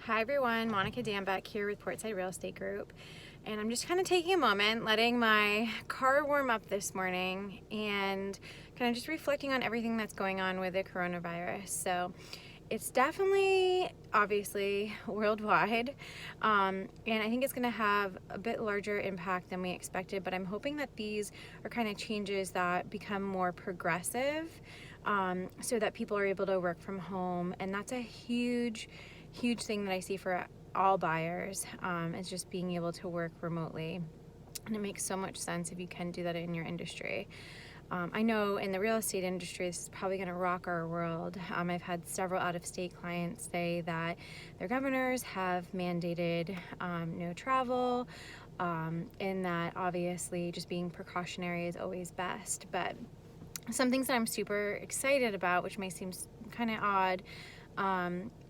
Hi everyone, Monica Dambeck here with Portside Real Estate Group, and I'm just kind of taking a moment, letting my car warm up this morning and kind of just reflecting on everything that's going on with the coronavirus. So it's definitely, obviously, worldwide, and I think it's going to have a bit larger impact than we expected, but I'm hoping that these are kind of changes that become more progressive, so that people are able to work from home, and that's a huge thing that I see for all buyers, is just being able to work remotely. And it makes so much sense if you can do that in your industry. I know in the real estate industry, this is probably going to rock our world. I've had several out-of-state clients say that their governors have mandated no travel, and that obviously just being precautionary is always best. But some things that I'm super excited about, which may seem kind of odd,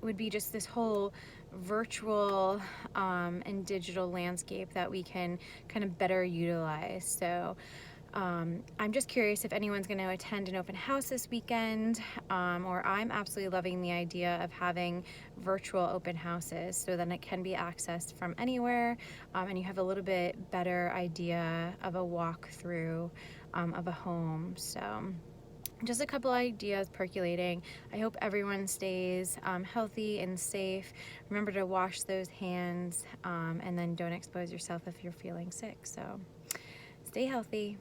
would be just this whole virtual and digital landscape that we can kind of better utilize. So I'm just curious if anyone's going to attend an open house this weekend, or I'm absolutely loving the idea of having virtual open houses so that it can be accessed from anywhere, and you have a little bit better idea of a walkthrough of a home. So just a couple ideas percolating. I hope everyone stays healthy and safe. Remember to wash those hands, and then don't expose yourself if you're feeling sick. So stay healthy.